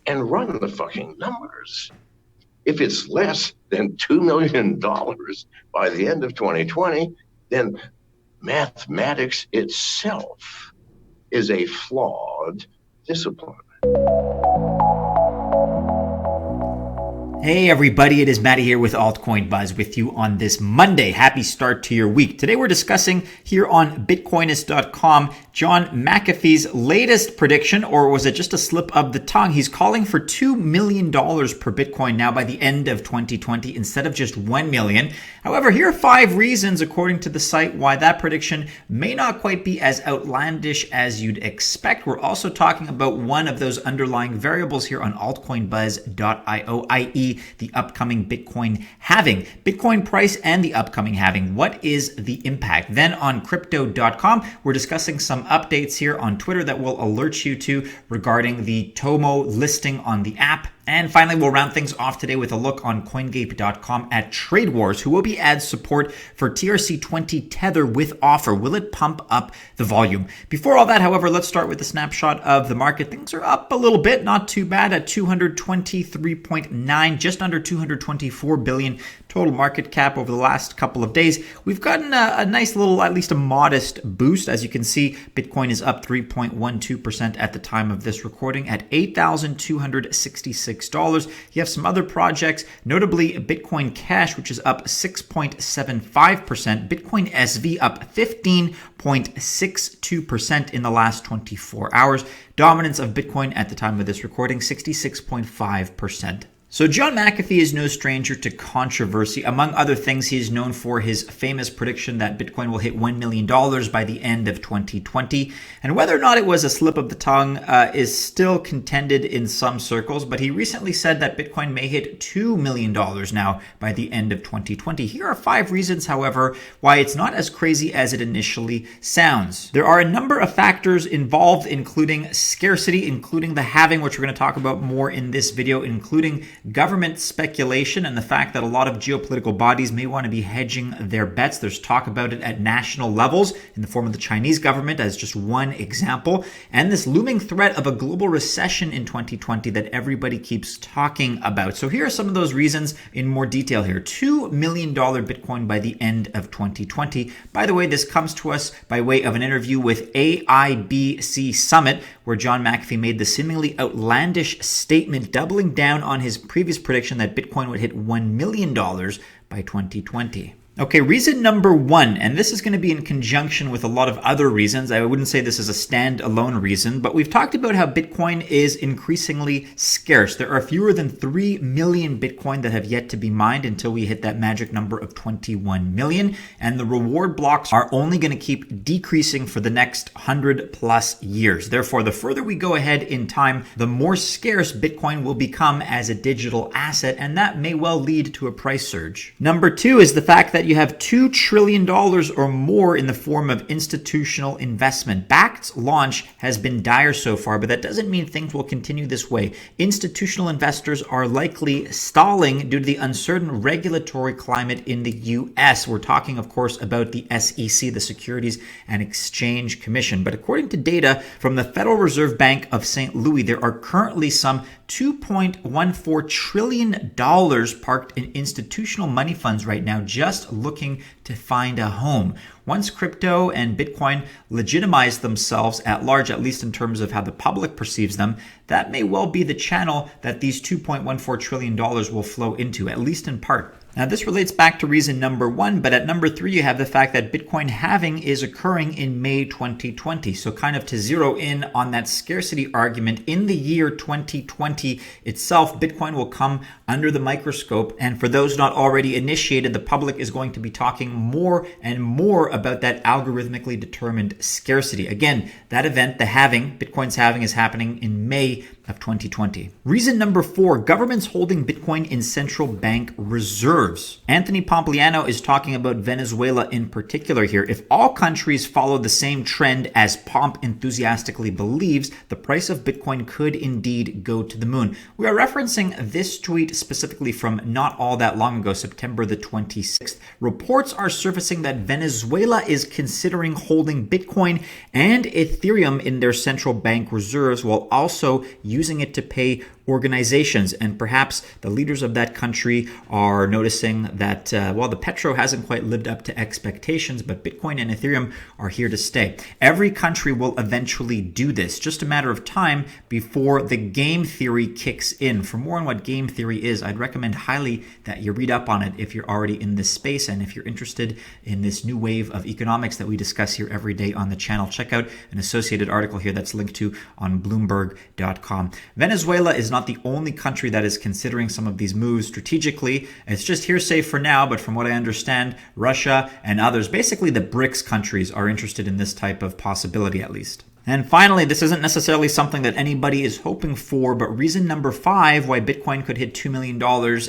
and run the fucking numbers. If it's less than $2 million by the end of 2020, then mathematics itself is a flawed discipline. Hey everybody, it is Matty here with Altcoin Buzz with you on this Monday. Happy start to your week. Today we're discussing here on Bitcoinist.com John McAfee's latest prediction, or was it just a slip of the tongue? He's calling for $2 million per Bitcoin now by the end of 2020 instead of just $1 million. However, here are 5 reasons according to the site why that prediction may not quite be as outlandish as you'd expect. We're also talking about one of those underlying variables here on altcoinbuzz.io, i.e. the upcoming Bitcoin halving, Bitcoin price and the upcoming halving. What is the impact? Then on crypto.com, we're discussing some updates here on Twitter that will alert you to regarding the Tomo listing on the app. And finally, we'll round things off today with a look on CoinGape.com at Trade Wars, who will be ad support for TRC20 Tether with offer. Will it pump up the volume? Before all that, however, let's start with a snapshot of the market. Things are up a little bit, not too bad at 223.9, just under 224 billion total market cap over the last couple of days. We've gotten a nice little, at least a modest boost. As you can see, Bitcoin is up 3.12% at the time of this recording at $8,266. You have some other projects, notably Bitcoin Cash, which is up 6.75%. Bitcoin SV up 15.62% in the last 24 hours. Dominance of Bitcoin at the time of this recording, 66.5%. So John McAfee is no stranger to controversy. Among other things, he is known for his famous prediction that Bitcoin will hit $1 million by the end of 2020. And whether or not it was a slip of the tongue is still contended in some circles, but he recently said that Bitcoin may hit $2 million now by the end of 2020. Here are 5 reasons, however, why it's not as crazy as it initially sounds. There are a number of factors involved, including scarcity, including the halving, which we're going to talk about more in this video, including government speculation and the fact that a lot of geopolitical bodies may want to be hedging their bets. There's talk about it at national levels in the form of the Chinese government as just one example, and this looming threat of a global recession in 2020 that everybody keeps talking about. So here are some of those reasons in more detail here. $2 million Bitcoin by the end of 2020. By the way, this comes to us by way of an interview with AIBC Summit, where John McAfee made the seemingly outlandish statement doubling down on his previous prediction that Bitcoin would hit $1 million by 2020. Okay, reason number 1, and this is going to be in conjunction with a lot of other reasons. I wouldn't say this is a standalone reason, but we've talked about how Bitcoin is increasingly scarce. There are fewer than 3 million Bitcoin that have yet to be mined until we hit that magic number of 21 million, and the reward blocks are only going to keep decreasing for the next 100 plus years. Therefore, the further we go ahead in time, the more scarce Bitcoin will become as a digital asset, and that may well lead to a price surge. Number 2 is the fact that you have $2 trillion or more in the form of institutional investment. Bakkt's launch has been dire so far, but that doesn't mean things will continue this way. Institutional investors are likely stalling due to the uncertain regulatory climate in the US. We're talking, of course, about the SEC, the Securities and Exchange Commission. But according to data from the Federal Reserve Bank of St. Louis, there are currently some $2.14 trillion parked in institutional money funds right now, just looking to find a home. Once crypto and Bitcoin legitimize themselves at large, at least in terms of how the public perceives them, that may well be the channel that these $2.14 trillion will flow into, at least in part. Now, this relates back to reason number 1, but at number 3, you have the fact that Bitcoin halving is occurring in May 2020. So kind of to zero in on that scarcity argument, in the year 2020 itself, Bitcoin will come under the microscope. And for those not already initiated, the public is going to be talking more and more about that algorithmically determined scarcity. Again, that event, the halving, Bitcoin's halving, is happening in May of 2020. Reason number 4, governments holding Bitcoin in central bank reserves. Anthony Pompliano is talking about Venezuela in particular here. If all countries follow the same trend as Pomp enthusiastically believes, the price of Bitcoin could indeed go to the moon. We are referencing this tweet specifically from not all that long ago, September the 26th. Reports are surfacing that Venezuela is considering holding Bitcoin and Ethereum in their central bank reserves while also using it to pay organizations. And perhaps the leaders of that country are noticing that, the petro hasn't quite lived up to expectations, but Bitcoin and Ethereum are here to stay. Every country will eventually do this. Just a matter of time before the game theory kicks in. For more on what game theory is, I'd recommend highly that you read up on it if you're already in this space, and if you're interested in this new wave of economics that we discuss here every day on the channel, check out an associated article here that's linked to on Bloomberg.com. Venezuela is not the only country that is considering some of these moves strategically. It's just hearsay for now, but from what I understand, Russia and others, basically the BRICS countries, are interested in this type of possibility at least. And finally, this isn't necessarily something that anybody is hoping for, but reason number 5 why Bitcoin could hit $2 million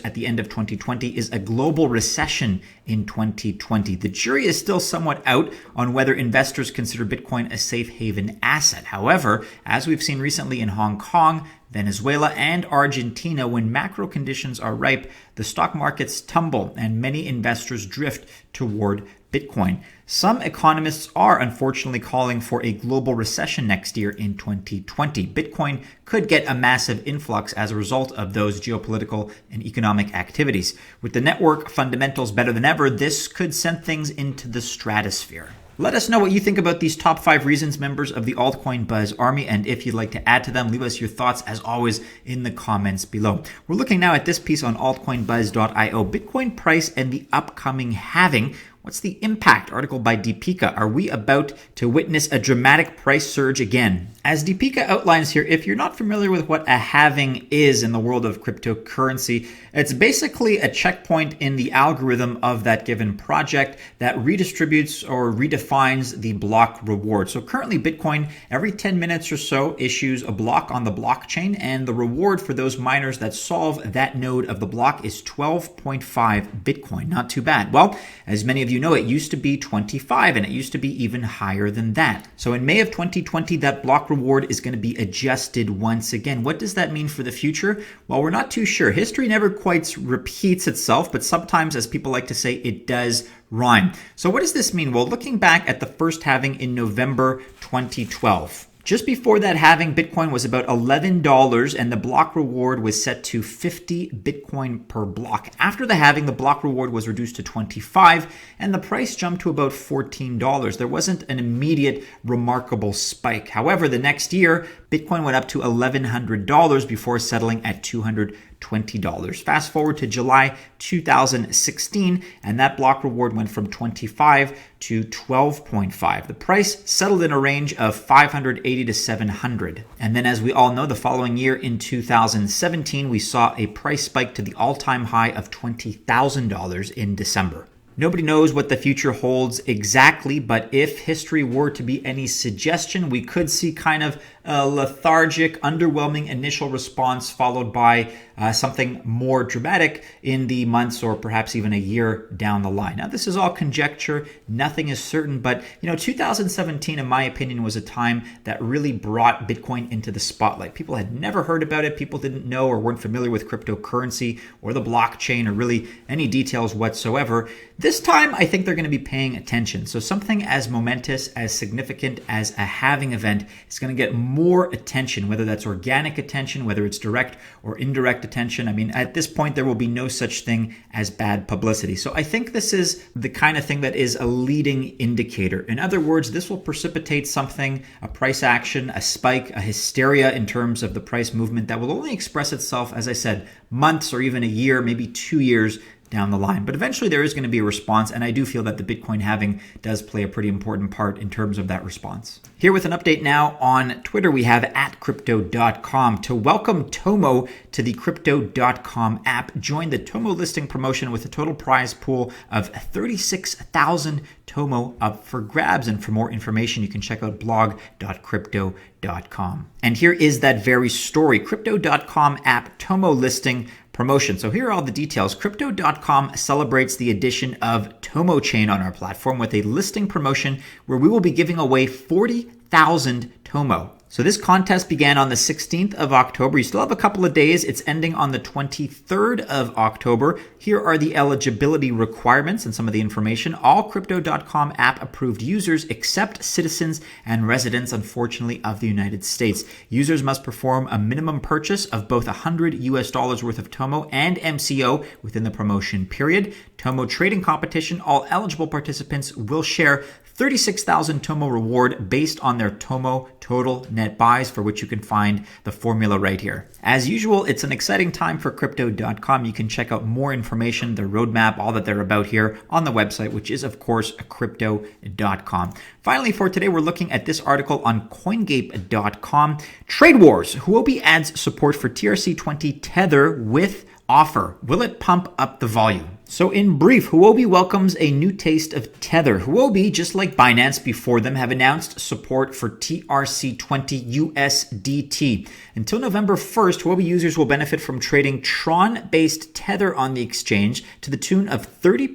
at the end of 2020 is a global recession in 2020. The jury is still somewhat out on whether investors consider Bitcoin a safe haven asset. However, as we've seen recently in Hong Kong, Venezuela, and Argentina, when macro conditions are ripe, the stock markets tumble and many investors drift toward Bitcoin. Some economists are unfortunately calling for a global recession next year in 2020. Bitcoin could get a massive influx as a result of those geopolitical and economic activities. With the network fundamentals better than ever, this could send things into the stratosphere. Let us know what you think about these top 5 reasons, members of the Altcoin Buzz Army, and if you'd like to add to them, leave us your thoughts as always in the comments below. We're looking now at this piece on altcoinbuzz.io, Bitcoin price and the upcoming halving. What's the impact? Article by Deepika. Are we about to witness a dramatic price surge again? As Deepika outlines here, if you're not familiar with what a halving is in the world of cryptocurrency, it's basically a checkpoint in the algorithm of that given project that redistributes or redefines the block reward. So currently Bitcoin every 10 minutes or so issues a block on the blockchain, and the reward for those miners that solve that node of the block is 12.5 Bitcoin. Not too bad. Well, as many of you know, it used to be 25, and it used to be even higher than that. So in May of 2020, that block reward is going to be adjusted once again. What does that mean for the future? Well, we're not too sure. History never quite repeats itself, but sometimes, as people like to say, it does rhyme. So what does this mean? Well, looking back at the first halving in November 2012, just before that halving, Bitcoin was about $11 and the block reward was set to 50 Bitcoin per block. After the halving, the block reward was reduced to 25 and the price jumped to about $14. There wasn't an immediate remarkable spike. However, the next year, Bitcoin went up to $1,100 before settling at $220. Fast forward to July 2016, and that block reward went from 25 to 12.5. The price settled in a range of 580 to 700. And then, as we all know, the following year in 2017, we saw a price spike to the all-time high of $20,000 in December. Nobody knows what the future holds exactly, but if history were to be any suggestion, we could see kind of a lethargic, underwhelming initial response followed by something more dramatic in the months or perhaps even a year down the line. Now, this is all conjecture. Nothing is certain, but 2017, in my opinion, was a time that really brought Bitcoin into the spotlight. People had never heard about it. People didn't know or weren't familiar with cryptocurrency or the blockchain or really any details whatsoever. This time, I think they're going to be paying attention. So something as momentous, as significant as a halving event is going to get more attention, whether that's organic attention, whether it's direct or indirect attention. I mean, at this point, there will be no such thing as bad publicity. So I think this is the kind of thing that is a leading indicator. In other words, this will precipitate something, a price action, a spike, a hysteria in terms of the price movement that will only express itself, as I said, months or even a year, maybe 2 years down the line. But eventually there is going to be a response, and I do feel that the Bitcoin halving does play a pretty important part in terms of that response. Here with an update now on Twitter, we have @crypto.com. To welcome Tomo to the Crypto.com app, join the Tomo listing promotion with a total prize pool of 36,000 Tomo up for grabs. And for more information, you can check out blog.crypto.com. And here is that very story, Crypto.com app Tomo listing promotion. So here are all the details. Crypto.com celebrates the addition of Tomochain on our platform with a listing promotion where we will be giving away 40,000 Tomo. So this contest began on the 16th of October. You still have a couple of days. It's ending on the 23rd of October. Here are the eligibility requirements and some of the information. All Crypto.com app approved users except citizens and residents, unfortunately, of the United States. Users must perform a minimum purchase of both $100 worth of Tomo and MCO within the promotion period. Tomo trading competition. All eligible participants will share 36,000 Tomo reward based on their Tomo total net buys, for which you can find the formula right here. As usual, it's an exciting time for Crypto.com. You can check out more information, their roadmap, all that they're about here on the website, which is, of course, Crypto.com. Finally, for today, we're looking at this article on CoinGape.com. Trade Wars. Huobi adds support for TRC20 Tether with offer. Will it pump up the volume? So in brief, Huobi welcomes a new taste of Tether. Huobi, just like Binance before them, have announced support for TRC20 USDT. Until November 1st, Huobi users will benefit from trading Tron-based Tether on the exchange to the tune of 30%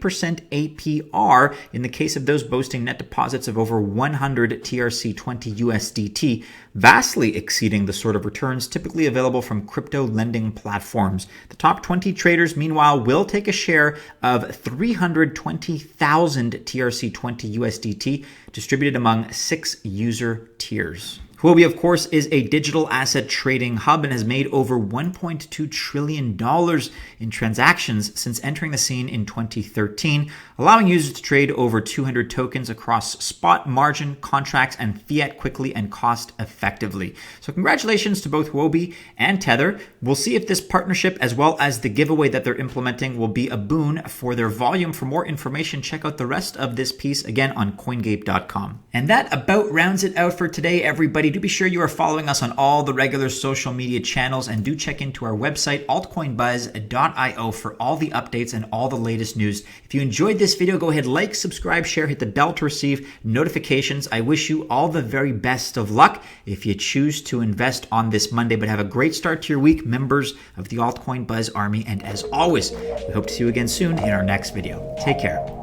APR in the case of those boasting net deposits of over 100 TRC20 USDT, vastly exceeding the sort of returns typically available from crypto lending platforms. The top 20 traders, meanwhile, will take a share of 320,000 TRC20 USDT distributed among 6 user tiers. Huobi, of course, is a digital asset trading hub and has made over $1.2 trillion in transactions since entering the scene in 2013, allowing users to trade over 200 tokens across spot, margin, contracts, and fiat quickly and cost effectively. So congratulations to both Huobi and Tether. We'll see if this partnership, as well as the giveaway that they're implementing, will be a boon for their volume. For more information, check out the rest of this piece again on CoinGape.com. And that about rounds it out for today, everybody. Do be sure you are following us on all the regular social media channels, and do check into our website, altcoinbuzz.io, for all the updates and all the latest news. If you enjoyed this video, go ahead, like, subscribe, share, hit the bell to receive notifications. I wish you all the very best of luck if you choose to invest on this Monday, but have a great start to your week, members of the Altcoin Buzz Army. And as always, we hope to see you again soon in our next video. Take care.